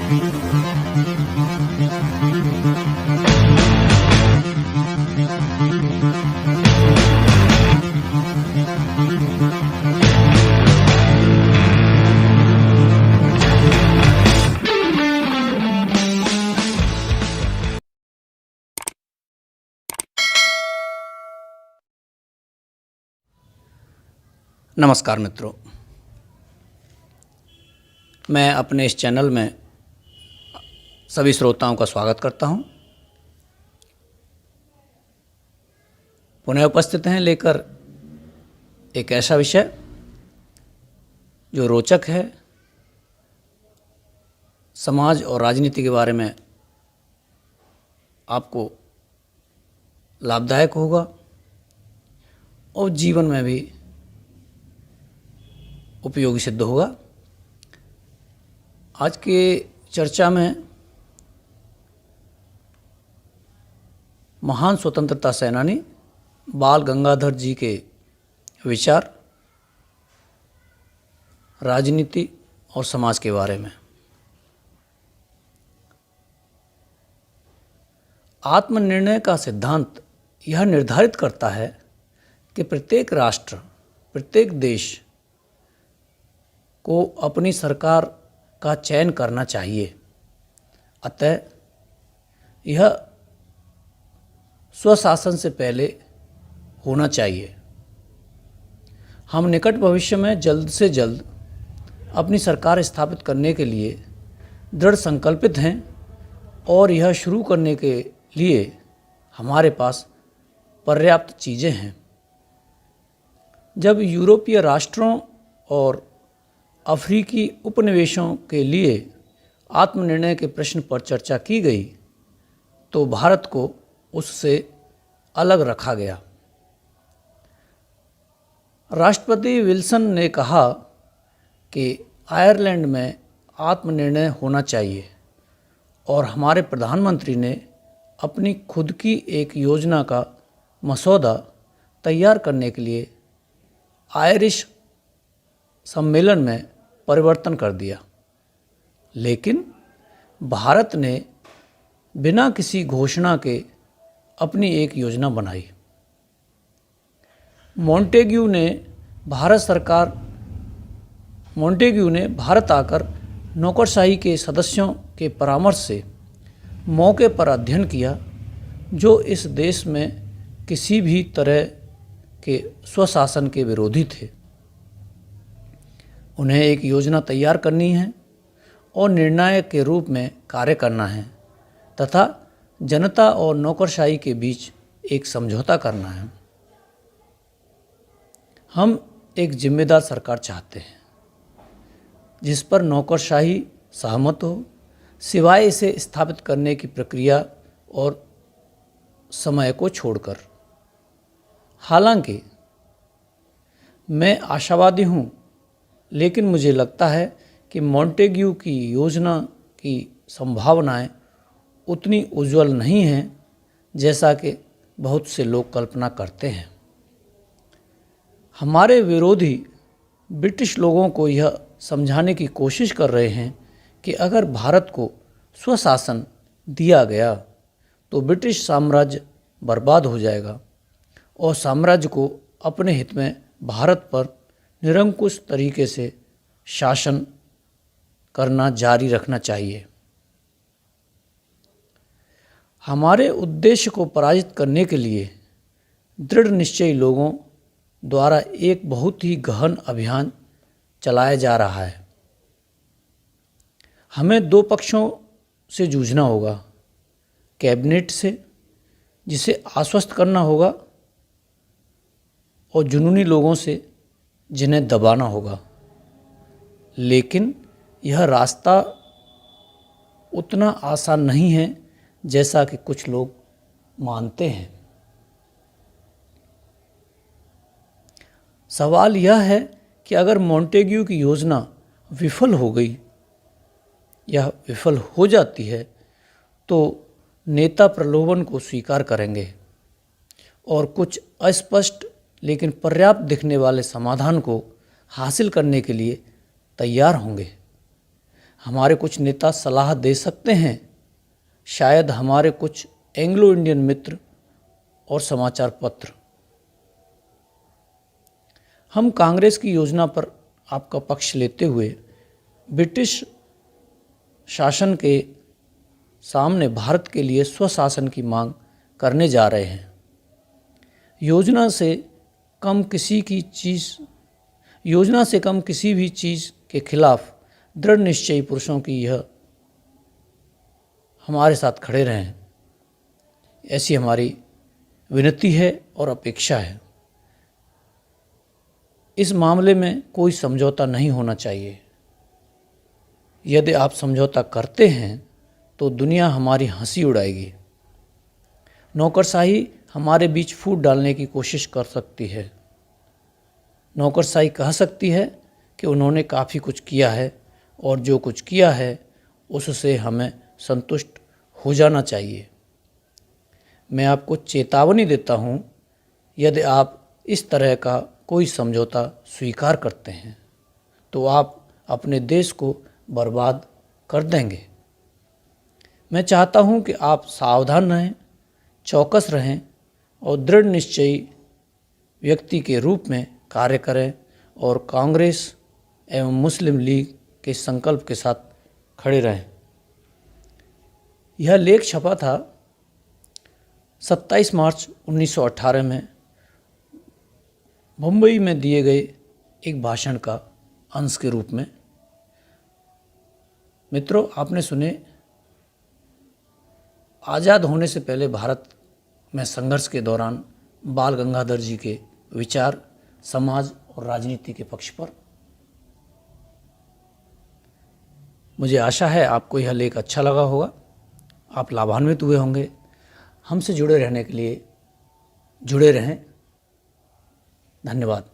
नमस्कार मित्रों, मैं अपने इस चैनल में सभी श्रोताओं का स्वागत करता हूं। पुनः उपस्थित हैं लेकर एक ऐसा विषय जो रोचक है, समाज और राजनीति के बारे में आपको लाभदायक होगा और जीवन में भी उपयोगी सिद्ध होगा। आज के चर्चा में महान स्वतंत्रता सेनानी बाल गंगाधर जी के विचार राजनीति और समाज के बारे में। आत्मनिर्णय का सिद्धांत यह निर्धारित करता है कि प्रत्येक राष्ट्र, प्रत्येक देश को अपनी सरकार का चयन करना चाहिए। अतः यह स्वशासन से पहले होना चाहिए। हम निकट भविष्य में जल्द से जल्द अपनी सरकार स्थापित करने के लिए दृढ़ संकल्पित हैं और यह शुरू करने के लिए हमारे पास पर्याप्त चीज़ें हैं। जब यूरोपीय राष्ट्रों और अफ्रीकी उपनिवेशों के लिए आत्मनिर्णय के प्रश्न पर चर्चा की गई तो भारत को उससे अलग रखा गया। राष्ट्रपति विल्सन ने कहा कि आयरलैंड में आत्मनिर्णय होना चाहिए और हमारे प्रधानमंत्री ने अपनी खुद की एक योजना का मसौदा तैयार करने के लिए आयरिश सम्मेलन में परिवर्तन कर दिया। लेकिन भारत ने बिना किसी घोषणा के अपनी एक योजना बनाई। मोंटेग्यू ने भारत आकर नौकरशाही के सदस्यों के परामर्श से मौके पर अध्ययन किया जो इस देश में किसी भी तरह के स्वशासन के विरोधी थे। उन्हें एक योजना तैयार करनी है और निर्णायक के रूप में कार्य करना है तथा जनता और नौकरशाही के बीच एक समझौता करना है। हम एक जिम्मेदार सरकार चाहते हैं जिस पर नौकरशाही सहमत हो, सिवाय इसे स्थापित करने की प्रक्रिया और समय को छोड़कर। हालांकि मैं आशावादी हूँ, लेकिन मुझे लगता है कि मोंटेग्यू की योजना की संभावनाएं उतनी उज्जवल नहीं हैं जैसा कि बहुत से लोग कल्पना करते हैं। हमारे विरोधी ब्रिटिश लोगों को यह समझाने की कोशिश कर रहे हैं कि अगर भारत को स्वशासन दिया गया तो ब्रिटिश साम्राज्य बर्बाद हो जाएगा और साम्राज्य को अपने हित में भारत पर निरंकुश तरीके से शासन करना जारी रखना चाहिए। हमारे उद्देश्य को पराजित करने के लिए दृढ़ निश्चयी लोगों द्वारा एक बहुत ही गहन अभियान चलाया जा रहा है। हमें दो पक्षों से जूझना होगा, कैबिनेट से जिसे आश्वस्त करना होगा और जुनूनी लोगों से जिन्हें दबाना होगा। लेकिन यह रास्ता उतना आसान नहीं है जैसा कि कुछ लोग मानते हैं। सवाल यह है कि अगर मोंटेग्यू की योजना विफल हो गई या विफल हो जाती है तो नेता प्रलोभन को स्वीकार करेंगे और कुछ अस्पष्ट लेकिन पर्याप्त दिखने वाले समाधान को हासिल करने के लिए तैयार होंगे। हमारे कुछ नेता सलाह दे सकते हैं, शायद हमारे कुछ एंग्लो इंडियन मित्र और समाचार पत्र। हम कांग्रेस की योजना पर आपका पक्ष लेते हुए ब्रिटिश शासन के सामने भारत के लिए स्वशासन की मांग करने जा रहे हैं। योजना से कम किसी भी चीज़ के खिलाफ दृढ़ निश्चयी पुरुषों की यह हमारे साथ खड़े रहें, ऐसी हमारी विनती है और अपेक्षा है। इस मामले में कोई समझौता नहीं होना चाहिए। यदि आप समझौता करते हैं तो दुनिया हमारी हंसी उड़ाएगी। नौकरशाही हमारे बीच फूट डालने की कोशिश कर सकती है। नौकरशाही कह सकती है कि उन्होंने काफ़ी कुछ किया है और जो कुछ किया है उससे हमें संतुष्ट हो जाना चाहिए। मैं आपको चेतावनी देता हूँ, यदि आप इस तरह का कोई समझौता स्वीकार करते हैं तो आप अपने देश को बर्बाद कर देंगे। मैं चाहता हूँ कि आप सावधान रहें, चौकस रहें और दृढ़ निश्चयी व्यक्ति के रूप में कार्य करें और कांग्रेस एवं मुस्लिम लीग के संकल्प के साथ खड़े रहें। यह लेख छपा था 27 मार्च 1918 में मुंबई में दिए गए एक भाषण का अंश के रूप में। मित्रों, आपने सुने आज़ाद होने से पहले भारत में संघर्ष के दौरान बाल गंगाधर जी के विचार समाज और राजनीति के पक्ष पर। मुझे आशा है आपको यह लेख अच्छा लगा होगा, आप लाभान्वित हुए होंगे। हमसे जुड़े रहने के लिए जुड़े रहें। धन्यवाद।